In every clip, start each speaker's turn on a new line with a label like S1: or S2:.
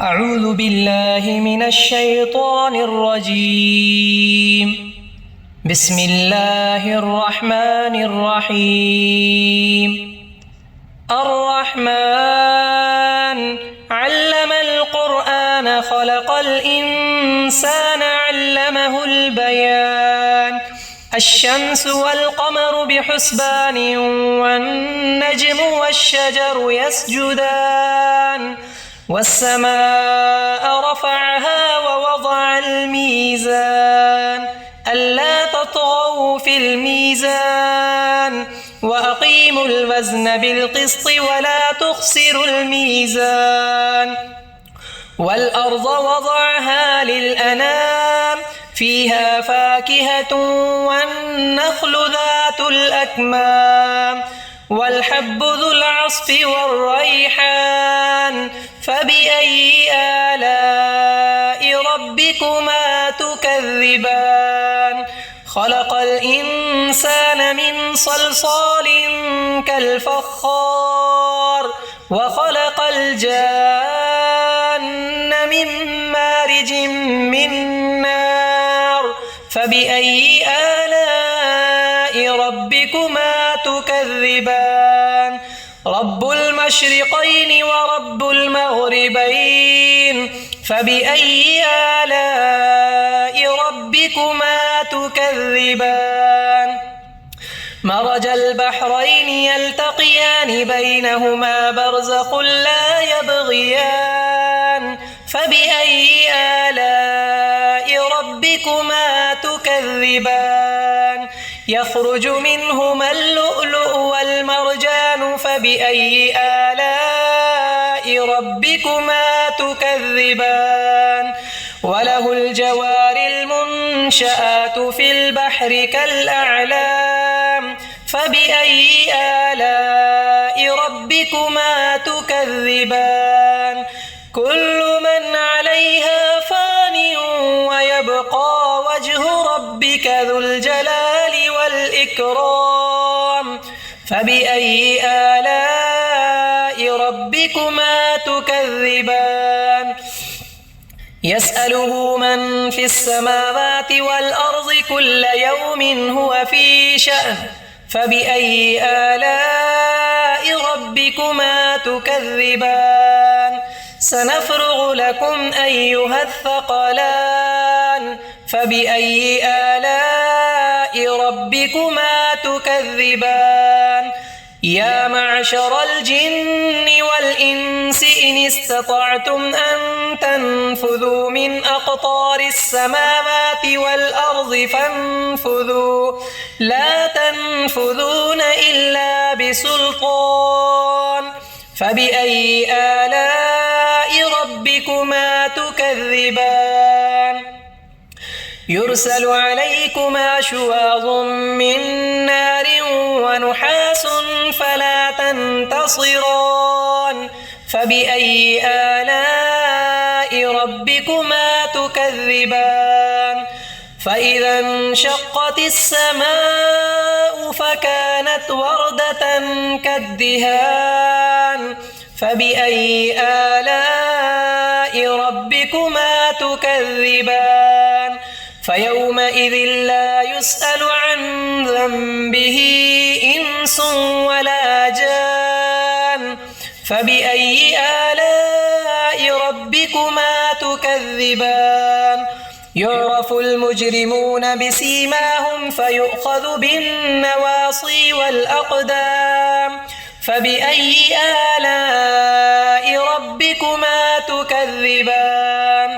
S1: أعوذ بالله من الشيطان الرجيم. بسم الله الرحمن الرحيم. الرحمن علم القرآن خلق الإنسان علمه البيان. الشمس والقمر بحسبان والنجم والشجر يسجدان والسماء رفعها ووضع الميزان ألا تطغوا في الميزان وأقيموا الوزن بالقسط ولا تخسروا الميزان والأرض وضعها للأنام فيها فاكهة والنخل ذات الأكمام والحب ذو العصف والريحان فبأي آلاء ربكما تكذبان. خلق الإنسان من صلصال كالفخار وخلق الجان من مارج من نار فبأي آلاء ربكما تكذبان. رب المشرقين ورب المغربين فبأي آلاء ربكما تكذبان. مرج البحرين يلتقيان بينهما برزخ لا يبغيان فبأي آلاء ربكما تكذبان. يخرج منهما اللؤلؤ والمرجان فبأي آلاء ربكما تكذبان. وله الجوار المنشآت في البحر كالأعلام فبأي آلاء ربكما تكذبان. كل من عليها فان ويبقى وجه ربك ذو الجلال والإكرام فبأي آلاء ربكما تكذبان. يسأله من في السماوات والأرض كل يوم هو في شأن فبأي آلاء ربكما تكذبان. سنفرغ لكم أيها الثقلان فبأي آلاء ربكما تكذبان. يا معشر الجن والإنس إن استطعتم أن تنفذوا من أقطار السماوات والأرض فانفذوا لا تنفذون إلا بسلطان فبأي آلاء ربكما تكذبان. يرسل عليكما شواظ من نار ونحاس فلا تنتصران فبأي آلاء ربكما تكذبان. فإذا انشقت السماء فكانت وردة كالدهان فبأي آلاء ربكما تكذبان. فيومئذ لا يسأل عن ذنبه إنس ولا جان فبأي آلاء ربكما تكذبان. يعرف المجرمون بسيماهم فيؤخذ بالنواصي والأقدام فبأي آلاء ربكما تكذبان.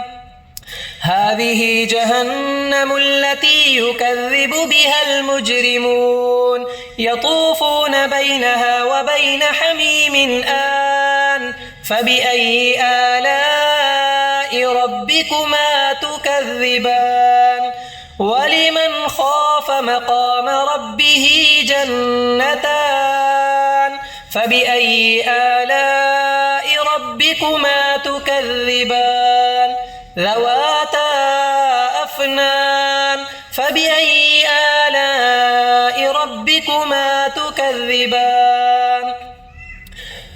S1: هذه جهنم التي يكذب بها المجرمون يطوفون بينها وبين حميم آن فبأي آلاء ربكما تكذبان. ولمن خاف مقام ربه جنتان فبأي آلاء ربكما تكذبان. ذواتا أفنان فبأي آلاء ربكما تكذبان.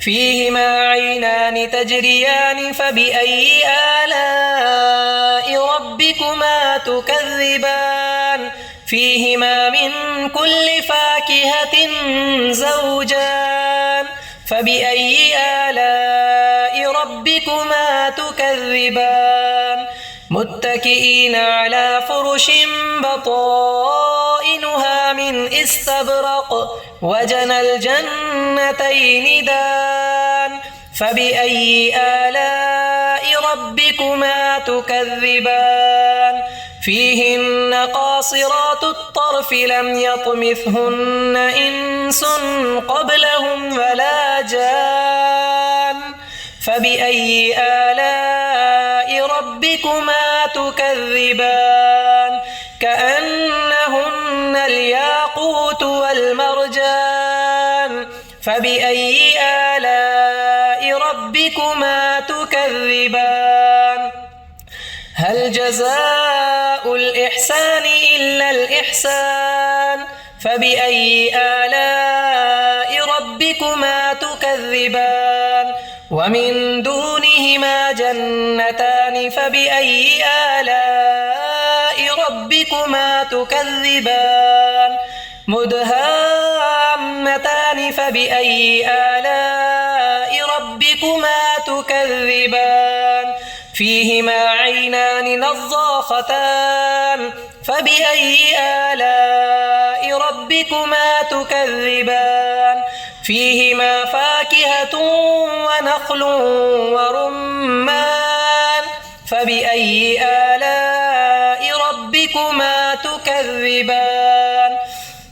S1: فيهما عينان تجريان فبأي آلاء ربكما تكذبان فيهما من كل فاكهة زوجان فبأي آلاء ربكما تكذبان متكئين على فرش بطائنها من استبرق وجنى الجنتين دان فبأي آلاء ربكما تكذبان فيهن قاصرات الطرف لم يطمثهن إنس قبلهم ولا جان فبأي آلاء ربكما تكذبان كأنهن الياقوت والمرجان فبأي آلاء ربكما تكذبان هل جزاء الإحسان إلا الإحسان فبأي آلاء ربكما تكذبان ومن دونهما جنتان فبأي آلاء ربكما تكذبان مدهامتان فبأي آلاء ربكما تكذبان فيهما عينان نضاختان فبأي آلاء ربكما تكذبان فيهما فاكهة ونخل ورمان فبأي آلاء ربكما تكذبان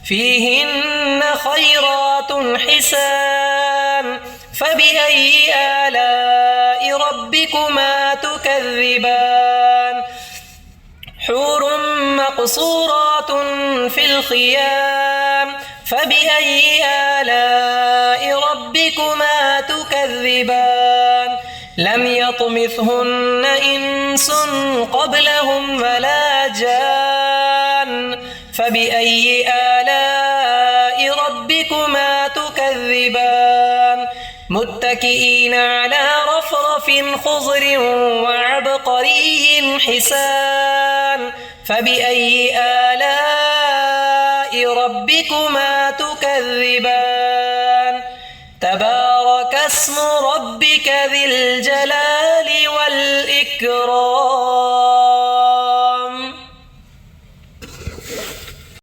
S1: فيهن خيرات حسان فبأي آلاء ربكما تكذبان حور مقصورات في الخيام فبأي آلاء ربكما تكذبان لم يطمثهن إنس قبلهم ولا جان فبأي آلاء ربكما تكذبان متكئين على رفرف خضر وعبقري حسان فبأي آلاء ربكما تكذبان تبارك اسم ربك ذي الجلال والإكرام